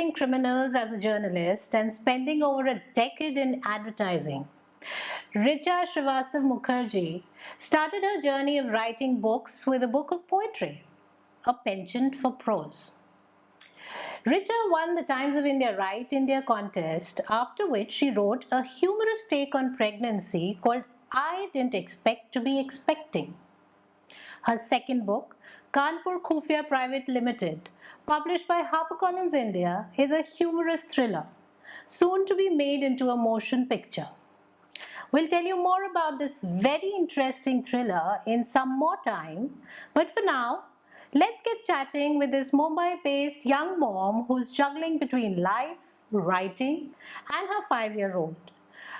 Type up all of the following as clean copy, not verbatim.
fighting criminals as a journalist and spending over a decade in advertising, Richa S Mukherjee started her journey of writing books with a book of poetry, a penchant for prose. Richa won the Times of India Write India contest, after which she wrote a humorous take on pregnancy called I Didn't Expect to Be Expecting. Her second book, Kanpur Khoofiya Pvt Ltd, published by HarperCollins India, is a humorous thriller, soon to be made into a motion picture. We'll tell you more about this very interesting thriller in some more time, but for now, let's get chatting with this Mumbai-based young mom who's juggling between life, writing, and her 5-year-old.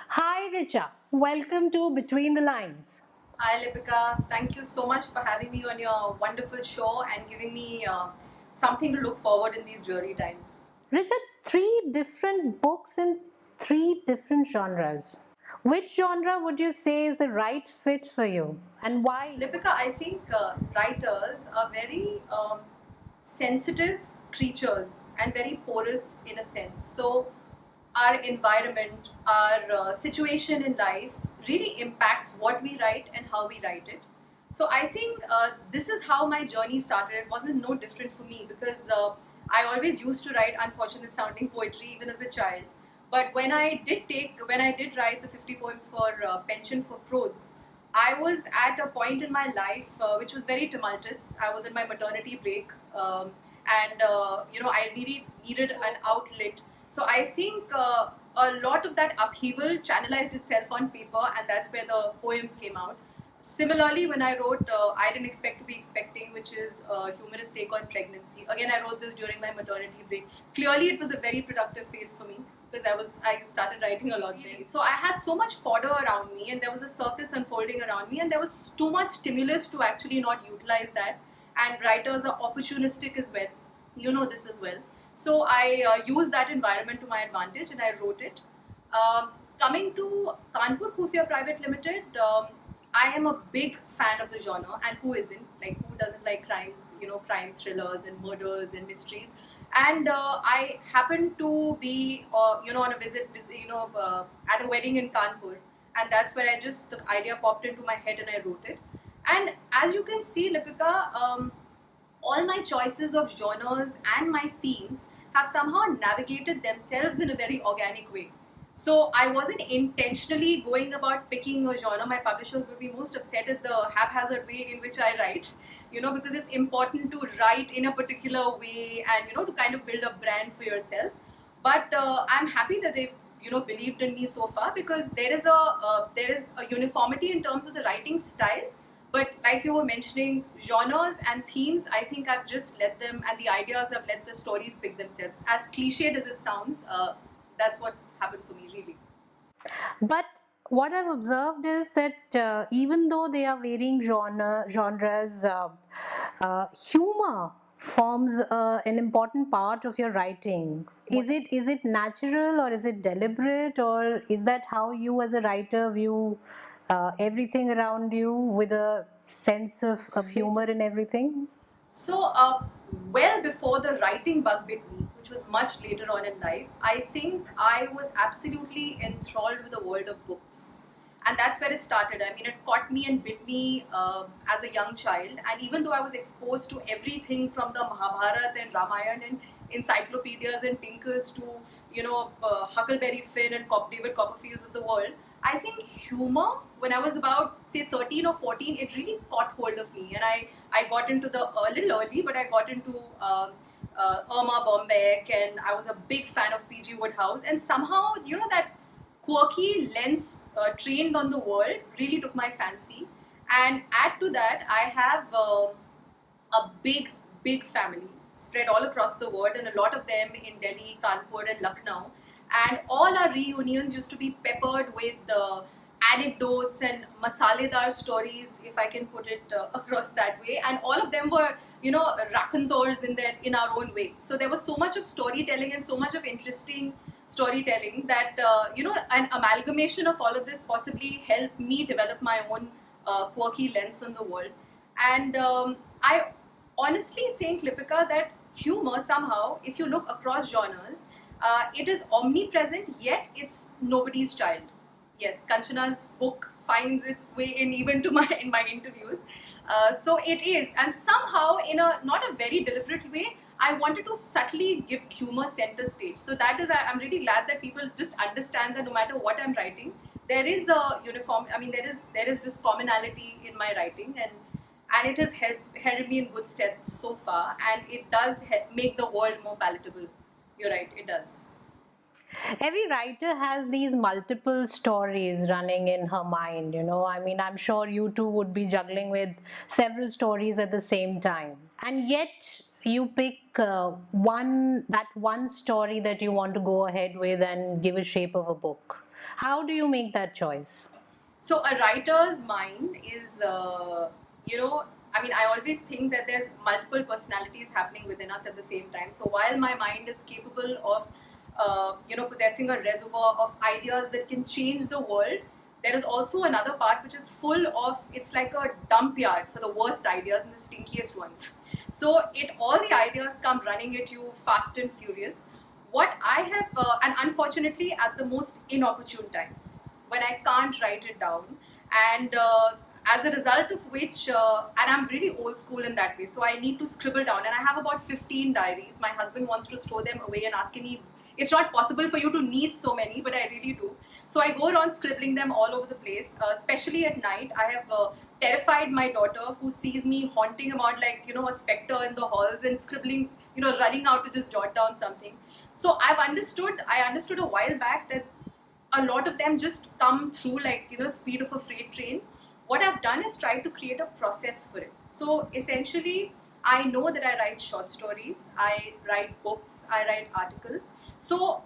Hi Richa, welcome to Between the Lines. Hi Lipika, thank you so much for having me on your wonderful show and giving me something to look forward in these dreary times. Richa, 3 different books in 3 different genres. Which genre would you say is the right fit for you and why? Lipika, I think writers are very sensitive creatures and very porous in a sense. So our environment, our situation in life really impacts what we write and how we write it. So I think this is how my journey started. It wasn't no different for me because I always used to write unfortunate sounding poetry even as a child. But when I did write the 50 poems for pension for prose, I was at a point in my life which was very tumultuous. I was in my maternity break, and I really needed an outlet. So I think a lot of that upheaval channelized itself on paper, and that's where the poems came out. Similarly, when I wrote I Didn't Expect to Be Expecting, which is a humorous take on pregnancy. Again, I wrote this during my maternity break. Clearly, it was a very productive phase for me because I started writing a lot then. So I had so much fodder around me, and there was a circus unfolding around me, and there was too much stimulus to actually not utilize that. And writers are opportunistic as well. You know this as well. So I used that environment to my advantage, and I wrote it. Coming to Kanpur Khoofiya Pvt Ltd, I am a big fan of the genre, and who isn't? Like, who doesn't like crimes, crime thrillers and murders and mysteries? And I happened to be, on a visit, at a wedding in Kanpur, and that's where the idea popped into my head and I wrote it. And as you can see, Lipika, all my choices of genres and my themes have somehow navigated themselves in a very organic way. So I wasn't intentionally going about picking a genre. My publishers would be most upset at the haphazard way in which I write, because it's important to write in a particular way and, to kind of build a brand for yourself. But I'm happy that they've, believed in me so far because there is a uniformity in terms of the writing style. But like you were mentioning, genres and themes, I think I've just let them, and the ideas, I've let the stories pick themselves. As cliched as it sounds, that's what happened for me, really. But what I've observed is that even though they are varying genres, humor forms an important part of your writing. Is it natural or is it deliberate, or is that how you as a writer view everything around you with a sense of humor in everything? So, well before the writing bug bit me, which was much later on in life, I think I was absolutely enthralled with the world of books. And that's where it started. I mean, it caught me and bit me as a young child. And even though I was exposed to everything from the Mahabharata and Ramayana and encyclopedias and tinkles to, Huckleberry Finn and David Copperfields of the world, I think humor, when I was about, say, 13 or 14, it really caught hold of me. And I got into a little early, but I got into Irma Bombeck, and I was a big fan of P.G. Wodehouse. And somehow, that quirky lens trained on the world really took my fancy. And add to that, I have a big family spread all across the world, and a lot of them in Delhi, Kanpur and Lucknow. And all our reunions used to be peppered with anecdotes and masaledar stories, if I can put it across that way. And all of them were, raconteurs in our own way. So there was so much of storytelling and so much of interesting storytelling that, an amalgamation of all of this possibly helped me develop my own quirky lens on the world. And I honestly think, Lipika, that humor somehow, if you look across genres, it is omnipresent, yet it's nobody's child. Yes, Kanchana's book finds its way in even to my in my interviews. So it is, and somehow in a not a very deliberate way, I wanted to subtly give humor center stage. So that is, I'm really glad that people just understand that no matter what I'm writing, there is a uniform. I mean, there is this commonality in my writing, and it has held me in good stead so far, and it does make the world more palatable. You're right, it does. Every writer has these multiple stories running in her mind, you know. I mean, I'm sure you too would be juggling with several stories at the same time. And yet you pick one story that you want to go ahead with and give a shape of a book. How do you make that choice? So a writer's mind is, I mean, I always think that there's multiple personalities happening within us at the same time. So while my mind is capable of, possessing a reservoir of ideas that can change the world, there is also another part which is full of, it's like a dump yard for the worst ideas and the stinkiest ones. So all the ideas come running at you fast and furious. What I have, and unfortunately at the most inopportune times, when I can't write it down, and as a result of which, and I'm really old school in that way, so I need to scribble down, and I have about 15 diaries. My husband wants to throw them away and asking me, it's not possible for you to need so many, but I really do. So I go around scribbling them all over the place, especially at night. I have terrified my daughter, who sees me haunting about like, a specter in the halls and scribbling, running out to just jot down something. So I understood a while back that a lot of them just come through like, speed of a freight train. What I've done is try to create a process for it. So essentially, I know that I write short stories, I write books, I write articles. So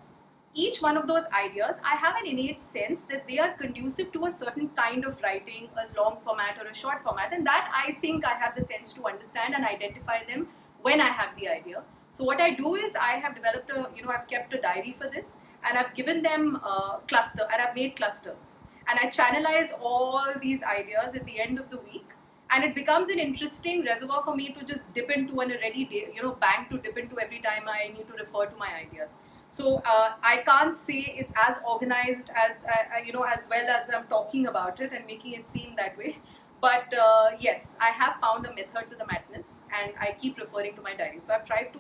each one of those ideas, I have an innate sense that they are conducive to a certain kind of writing, a long format or a short format, and that I think I have the sense to understand and identify them when I have the idea. So what I do is I have developed I've kept a diary for this, and I've given them cluster, and I've made clusters, and I channelize all these ideas at the end of the week, and it becomes an interesting reservoir for me to just dip into on a ready day, bank to dip into every time I need to refer to my ideas. So I can't say it's as organized as as well as I'm talking about it and making it seem that way. But yes, I have found a method to the madness, and I keep referring to my diary. So I've tried to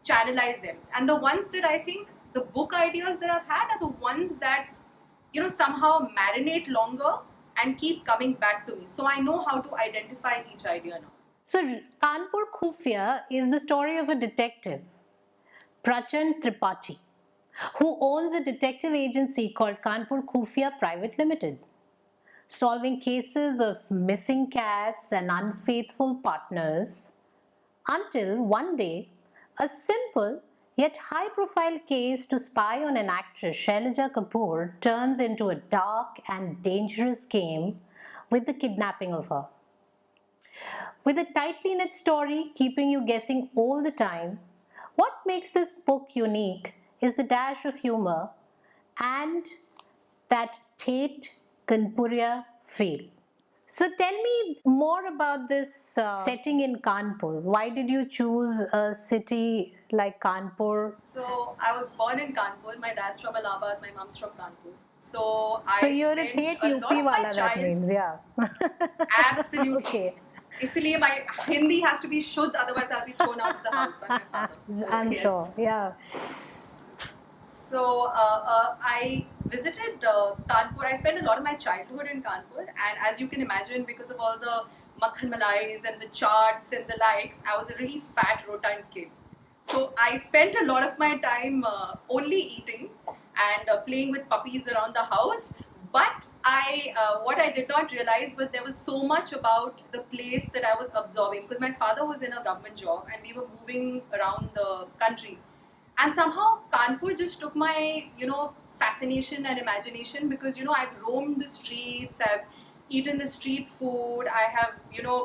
channelize them, and the ones that I think the book ideas that I've had are the ones that somehow marinate longer and keep coming back to me. So I know how to identify each idea now. So, Kanpur Khoofiya is the story of a detective, Prachand Tripathi, who owns a detective agency called Kanpur Khoofiya Pvt Ltd, solving cases of missing cats and unfaithful partners, until one day a simple yet high profile case to spy on an actress, Shailaja Kapoor, turns into a dark and dangerous game with the kidnapping of her. With a tightly knit story keeping you guessing all the time, what makes this book unique is the dash of humor and that Tate Kanpuriya feel. So tell me more about this setting in Kanpur. Why did you choose a city like Kanpur? So I was born in Kanpur. My dad's from Allahabad, my mom's from Kanpur. So So I you're a spent Tate a UP lot of my wala, that means, yeah. Absolutely. Okay. इसलिए my Hindi has to be शुद्ध, otherwise I'll be thrown out of the house by my father. So, I'm yes. sure, yeah. So I visited Kanpur. I spent a lot of my childhood in Kanpur, and as you can imagine, because of all the makhan malais and the charts and the likes, I was a really fat, rotund kid. So I spent a lot of my time only eating and playing with puppies around the house. But what I did not realize was there was so much about the place that I was absorbing, because my father was in a government job and we were moving around the country. And somehow Kanpur just took my, fascination and imagination, because, I've roamed the streets, I've eaten the street food, I have,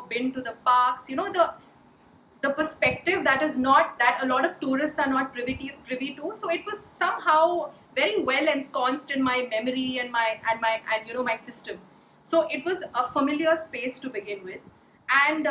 been to the parks, the perspective that is not, that a lot of tourists are not privy to. So it was somehow very well ensconced in my memory and my system. So it was a familiar space to begin with. And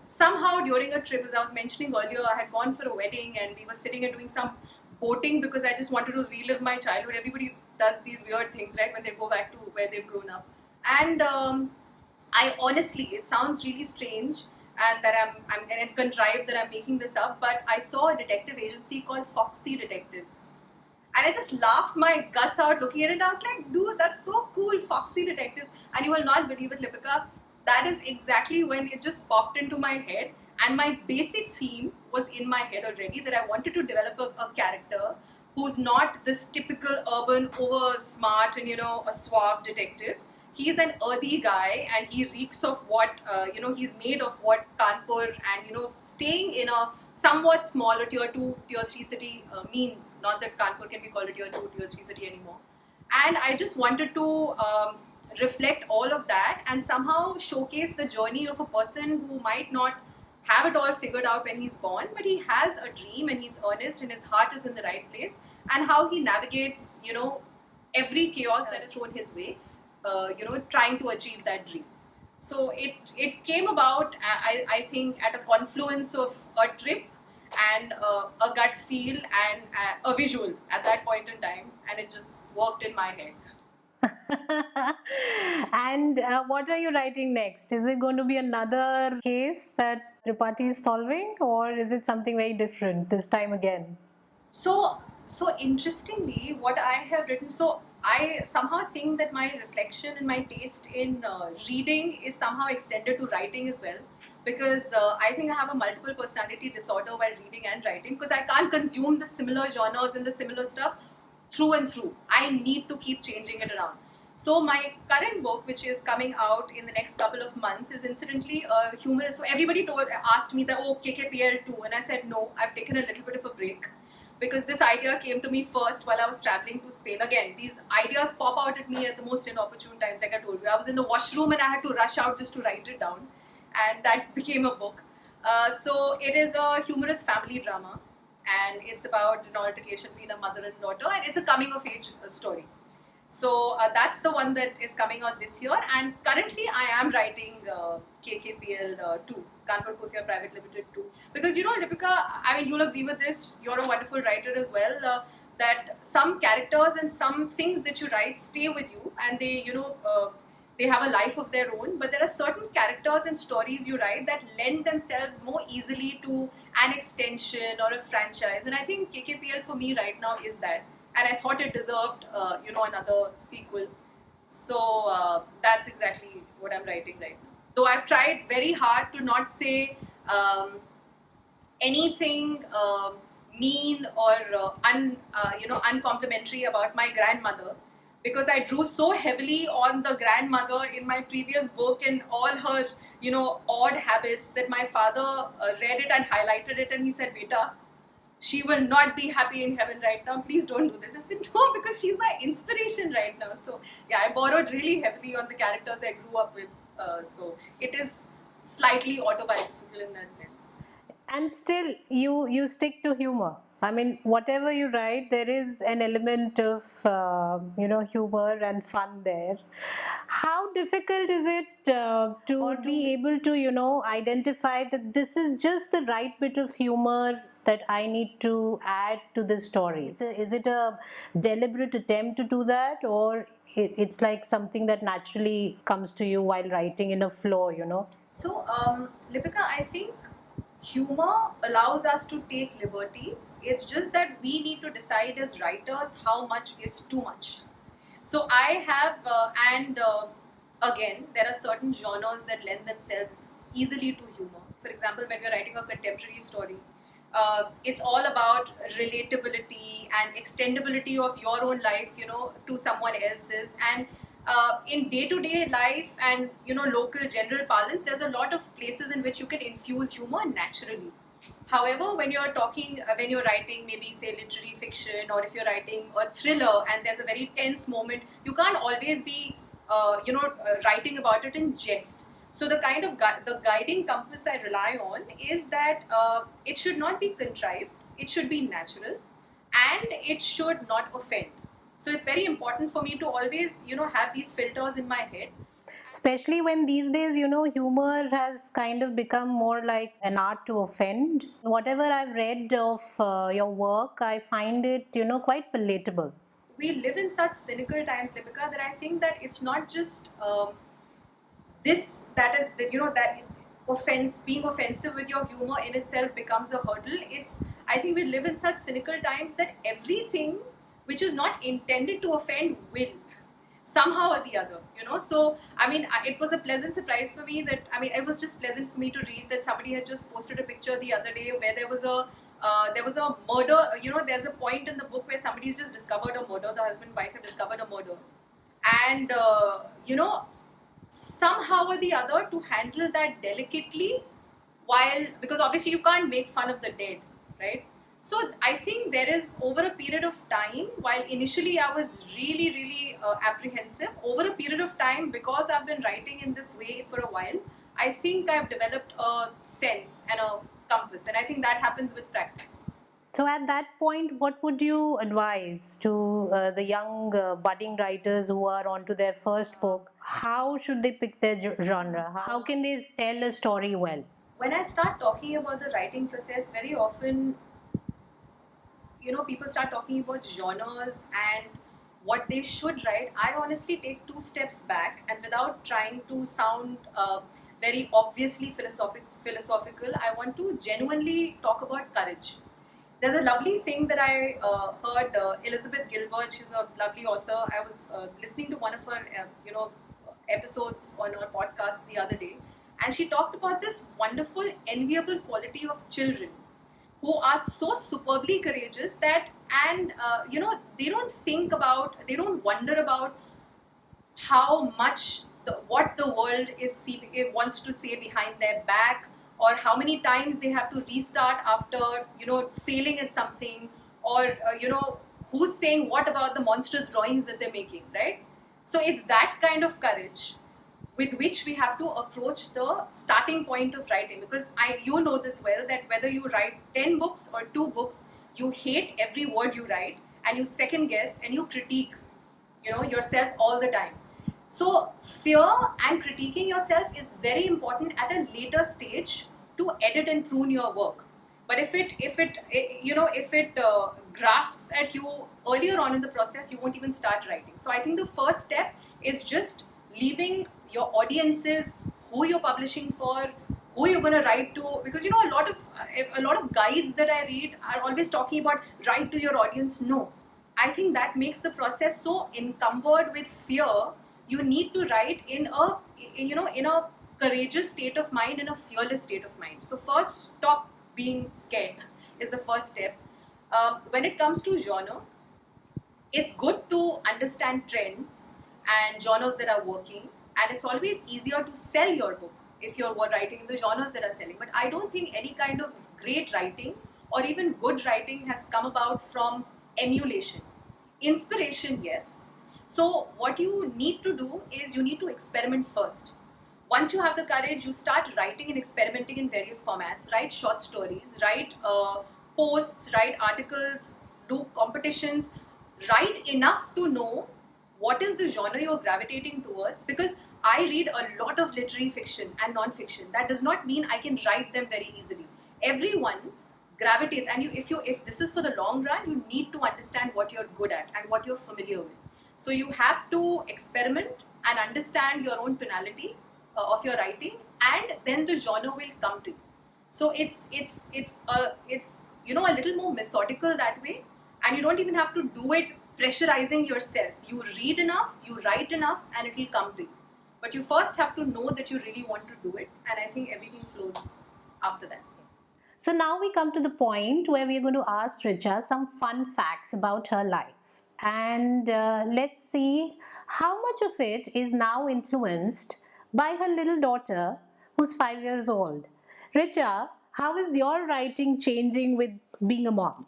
somehow during a trip, as I was mentioning earlier, I had gone for a wedding and we were sitting and doing some boating because I just wanted to relive my childhood. Everybody does these weird things, right, when they go back to where they've grown up. And I honestly, it sounds really strange and that I'm contrived that I'm making this up, but I saw a detective agency called Foxy Detectives. And I just laughed my guts out looking at it. I was like, dude, that's so cool, Foxy Detectives. And you will not believe it, Lipika. That is exactly when it just popped into my head. And my basic theme was in my head already that I wanted to develop a character who's not this typical urban, over smart and, a suave detective. He's an earthy guy and he reeks of what, he's made of what Kanpur and, staying in a somewhat smaller tier 2, tier 3 city means. Not that Kanpur can be called a tier 2, tier 3 city anymore. And I just wanted to reflect all of that and somehow showcase the journey of a person who might not have it all figured out when he's born, but he has a dream and he's earnest and his heart is in the right place, and how he navigates, every chaos that is thrown his way, trying to achieve that dream. So it came about, I think, at a confluence of a trip and a gut feel and a visual at that point in time, and it just worked in my head. And what are you writing next? Is it going to be another case that Tripathi is solving, or is it something very different this time again? So interestingly, what I have written, so I somehow think that my reflection and my taste in reading is somehow extended to writing as well, because I think I have a multiple personality disorder while reading and writing, because I can't consume the similar genres and the similar stuff through and through. I need to keep changing it around. So my current book, which is coming out in the next couple of months, is incidentally a humorous. So everybody asked me that, oh, KKPL 2, and I said no, I've taken a little bit of a break, because this idea came to me first while I was traveling to Spain. Again, these ideas pop out at me at the most inopportune times, like I told you. I was in the washroom and I had to rush out just to write it down, and that became a book. So it is a humorous family drama, and it's about an altercation between a mother and daughter, and it's a coming of age story. So that's the one that is coming out this year, and currently I am writing KKPL 2, Kanpur Khoofiya Pvt Ltd 2, because Lipika, I mean, you'll agree with this. You're a wonderful writer as well. That some characters and some things that you write stay with you, and they have a life of their own. But there are certain characters and stories you write that lend themselves more easily to an extension or a franchise, and I think KKPL for me right now is that. And I thought it deserved, another sequel. So that's exactly what I'm writing right now. Though I've tried very hard to not say anything mean or uncomplimentary about my grandmother, because I drew so heavily on the grandmother in my previous book and all her, odd habits, that my father read it and highlighted it, and he said, "Beta, she will not be happy in heaven right now. Please don't do this." I said, no, because she's my inspiration right now. So yeah, I borrowed really heavily on the characters I grew up with. So it is slightly autobiographical in that sense. And still, you stick to humor. I mean, whatever you write, there is an element of humor and fun there. How difficult is it to be able to identify that this is just the right bit of humor that I need to add to the story? Is it a deliberate attempt to do that, or it's like something that naturally comes to you while writing in a flow? So, Lipika, I think humor allows us to take liberties. It's just that we need to decide as writers how much is too much. So I have, again, there are certain genres that lend themselves easily to humor. For example, when you're writing a contemporary story, it's all about relatability and extendability of your own life, to someone else's. And in day-to-day life and local general parlance, there's a lot of places in which you can infuse humor naturally. However, when you're writing maybe say literary fiction, or if you're writing a thriller and there's a very tense moment, you can't always be writing about it in jest. So the kind of the guiding compass I rely on is that it should not be contrived, it should be natural, and it should not offend. So it's very important for me to always have these filters in my head. Especially when these days, humor has kind of become more like an art to offend. Whatever I've read of your work, I find it, quite palatable. We live in such cynical times, Lipika, that I think that it's not just this that is that that offense being offensive with your humor in itself becomes a hurdle. It's I think we live in such cynical times that everything which is not intended to offend will somehow or the other, so I mean, it was a pleasant surprise for me that it was just pleasant for me to read that somebody had just posted a picture the other day where there was a murder. There's a point in the book where somebody's just discovered a murder. The husband and wife have discovered a murder, and somehow or the other to handle that delicately, while because obviously you can't make fun of the dead, right? So I think there is, over a period of time, while initially I was really really apprehensive, over a period of time, because I've been writing in this way for a while, I think I've developed a sense and a compass, and I think that happens with practice. So, at that point, what would you advise to the young budding writers who are onto their first book? How should they pick their genre? How can they tell a story well? When I start talking about the writing process, very often, people start talking about genres and what they should write. I honestly take two steps back, and without trying to sound very obviously philosophical, I want to genuinely talk about courage. There's a lovely thing that I heard Elizabeth Gilbert. She's a lovely author. I was listening to one of her, episodes on her podcast the other day, and she talked about this wonderful, enviable quality of children who are so superbly courageous that, and they don't wonder about how much what the world it wants to say behind their back, or how many times they have to restart after failing at something, or who's saying what about the monstrous drawings that they're making, right? So it's that kind of courage with which we have to approach the starting point of writing, because you know this well, that whether you write 10 books or 2 books, you hate every word you write, and you second guess and you critique yourself all the time. So fear and critiquing yourself is very important at a later stage to edit and prune your work. But if it grasps at you earlier on in the process, you won't even start writing. So I think the first step is just leaving your audiences, who you're publishing for, who you're going to write to, because a lot of guides that I read are always talking about write to your audience. No, I think that makes the process so encumbered with fear. You need to write in a courageous state of mind, in a fearless state of mind. So first, stop being scared is the first step. When it comes to genre, it's good to understand trends and genres that are working, and it's always easier to sell your book if you're writing in the genres that are selling. But I don't think any kind of great writing or even good writing has come about from emulation. Inspiration, yes. So what you need to do is you need to experiment first. Once you have the courage, you start writing and experimenting in various formats. Write short stories, write posts, write articles, do competitions. Write enough to know what is the genre you're gravitating towards, because I read a lot of literary fiction and non-fiction. That does not mean I can write them very easily. Everyone gravitates, and if this is for the long run, you need to understand what you're good at and what you're familiar with. So you have to experiment and understand your own tonality of your writing, and then the genre will come to you. So it's a little more methodical that way, and you don't even have to do it pressurizing yourself. You read enough, you write enough, and it will come to you. But you first have to know that you really want to do it, and I think everything flows after that. So now we come to the point where we're going to ask Richa some fun facts about her life. And let's see how much of it is now influenced by her little daughter who's 5 years old. Richa, how is your writing changing with being a mom?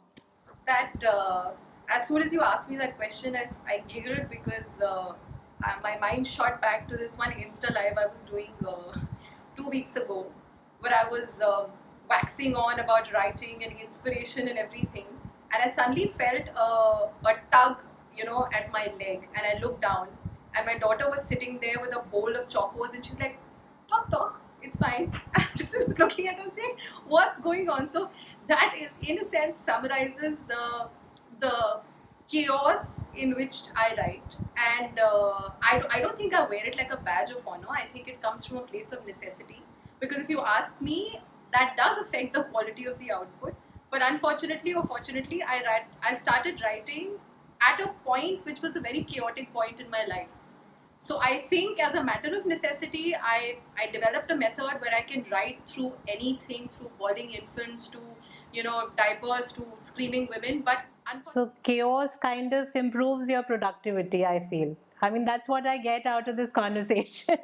That as soon as you asked me that question, I giggled because my mind shot back to this one Insta live I was doing 2 weeks ago, where I was waxing on about writing and inspiration and everything, and I suddenly felt a tug, at my leg, and I looked down, and my daughter was sitting there with a bowl of chocos, and she's like, talk, it's fine. I just was looking at her saying, what's going on? So that is, in a sense, summarizes the chaos in which I write. And I don't think I wear it like a badge of honor. I think it comes from a place of necessity. Because if you ask me, that does affect the quality of the output. But unfortunately or fortunately, I started writing at a point which was a very chaotic point in my life. So I think as a matter of necessity, I developed a method where I can write through anything, through boiling infants to, diapers to screaming women. But So chaos kind of improves your productivity, I feel. I mean, that's what I get out of this conversation.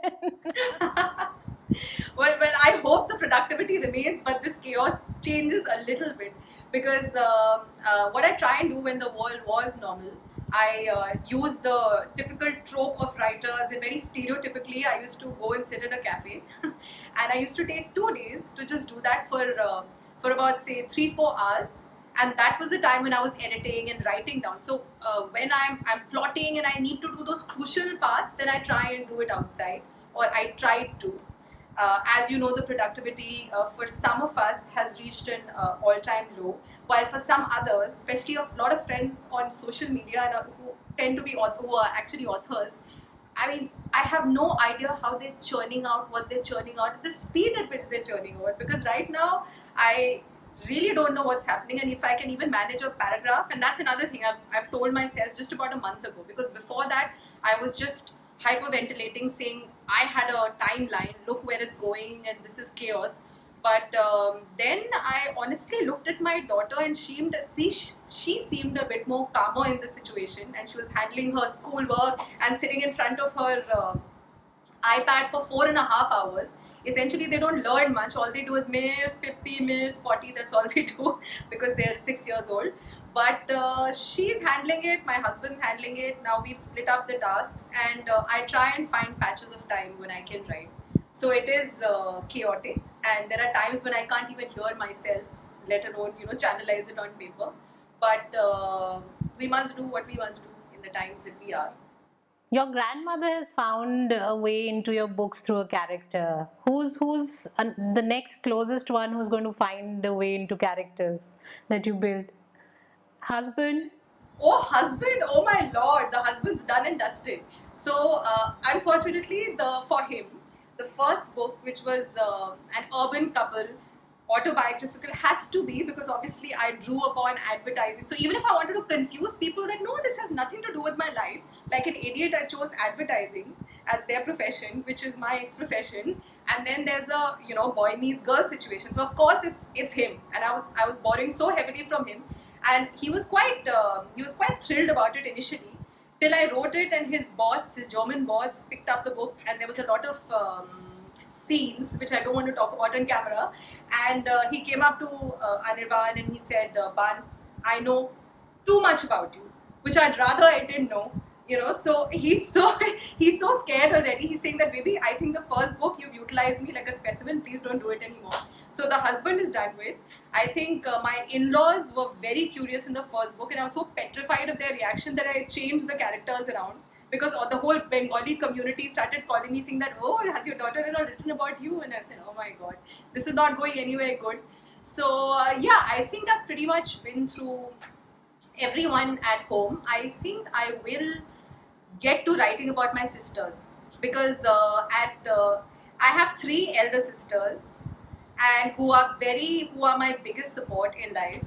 well, I hope the productivity remains, but this chaos changes a little bit because what I try and do when the world was normal, I use the typical trope of writers, and very stereotypically, I used to go and sit in a cafe, and I used to take 2 days to just do that for about say 3-4 hours. And that was the time when I was editing and writing down. So when I'm plotting and I need to do those crucial parts, then I try and do it outside, or I tried to. As you know, the productivity for some of us has reached an all-time low, while for some others, especially a lot of friends on social media and who tend to be who are actually authors, I mean, I have no idea how they're churning out what they're churning out, the speed at which they're churning out. Because right now, I really don't know what's happening, and if I can even manage a paragraph. And that's another thing I've told myself just about a month ago, because before that, I was just hyperventilating, saying I had a timeline, look where it's going, and this is chaos. But then I honestly looked at my daughter, and she seemed a bit more calmer in the situation, and she was handling her schoolwork and sitting in front of her iPad for 4.5 hours. Essentially, they don't learn much. All they do is miss, pippy, miss, potty. That's all they do because they're 6 years old. But she's handling it. My husband's handling it. Now we've split up the tasks, and I try and find patches of time when I can write. So it is chaotic, and there are times when I can't even hear myself, let alone channelize it on paper. But we must do what we must do in the times that we are. Your grandmother has found a way into your books through a character. Who's the next closest one who's going to find a way into characters that you build? Husband? Oh, husband! Oh my lord, the husband's done and dusted. So, unfortunately, for him, the first book, which was an urban couple, autobiographical, has to be, because obviously I drew upon advertising. So even if I wanted to confuse people that no, this has nothing to do with my life, like an idiot, I chose advertising as their profession, which is my ex-profession. And then there's a boy meets girl situation. So of course it's him, and I was borrowing so heavily from him, and he was quite thrilled about it initially, till I wrote it, and his German boss, picked up the book, and there was a lot of scenes which I don't want to talk about on camera. And he came up to Anirban, and he said, Ban, I know too much about you, which I'd rather I didn't know. So he's so scared already. He's saying that, baby, I think the first book you've utilized me like a specimen. Please don't do it anymore. So the husband is done with. I think my in-laws were very curious in the first book, and I was so petrified of their reaction that I changed the characters around, because the whole Bengali community started calling me, saying that, oh, has your daughter-in-law written about you? And I said, oh my god, this is not going anywhere good. So yeah, I think I've pretty much been through everyone at home. I think I will get to writing about my sisters, because I have 3 elder sisters, and who are my biggest support in life,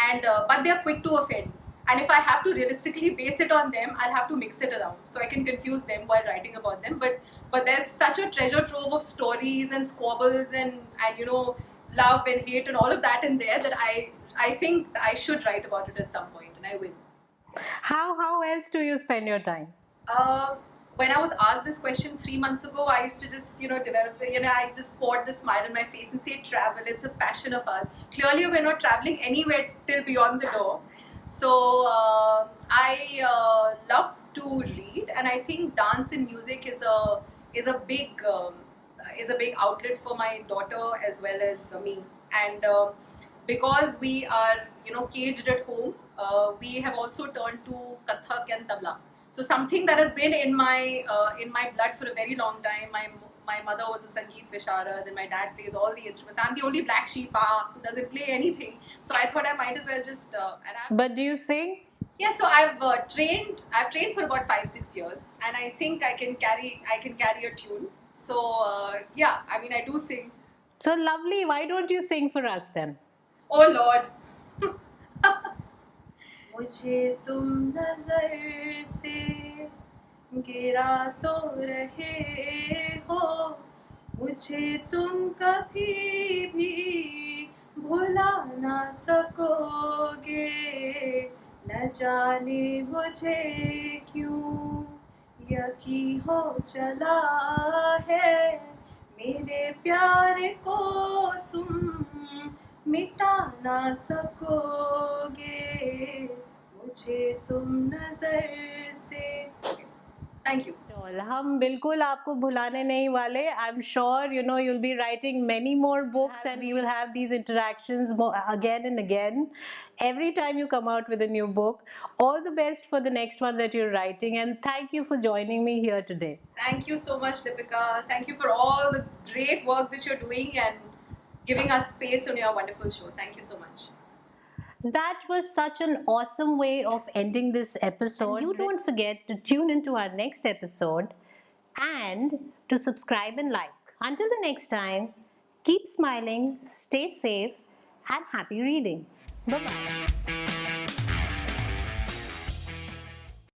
and but they are quick to offend. And if I have to realistically base it on them, I'll have to mix it around, so I can confuse them while writing about them. But there's such a treasure trove of stories and squabbles and love and hate and all of that in there, that I think I should write about it at some point, and I will. How else do you spend your time? When I was asked this question 3 months ago, I used to just, develop, I just sport the smile on my face and say travel. It's a passion of ours. Clearly, we're not traveling anywhere till beyond the door. So I love to read, and I think dance and music is a big outlet for my daughter as well as me. And because we are caged at home, we have also turned to Kathak and Tabla. So something that has been in my blood for a very long time. My mother was a Sangeet Visharad, and my dad plays all the instruments. I'm the only black sheep who doesn't play anything. So I thought I might as well just. But do you sing? Yeah, so I've trained. I've trained for about 5-6 years, and I think I can carry a tune. So yeah, I mean I do sing. So lovely. Why don't you sing for us then? Oh Lord. मुझे तुम नजर से गिरा तो रहे हो, मुझे तुम कभी भी भुला ना सकोगे, न जाने मुझे क्यों यकीन हो चला है, मेरे प्यार को तुम मिटा ना सकोगे, मुझे तुम नजर से. Thank you. हम बिल्कुल आपको भुलाने नहीं वाले. I'm sure you'll be writing many more books and we will have these interactions again and again every time you come out with a new book. All the best for the next one that you're writing, and thank you for joining me here today. Thank you so much, Lipika. Thank you for all the great work that you're doing and giving us space on your wonderful show. Thank you so much. That was such an awesome way of ending this episode. And you don't forget to tune into our next episode and to subscribe and like. Until the next time, keep smiling, stay safe, and happy reading. Bye bye.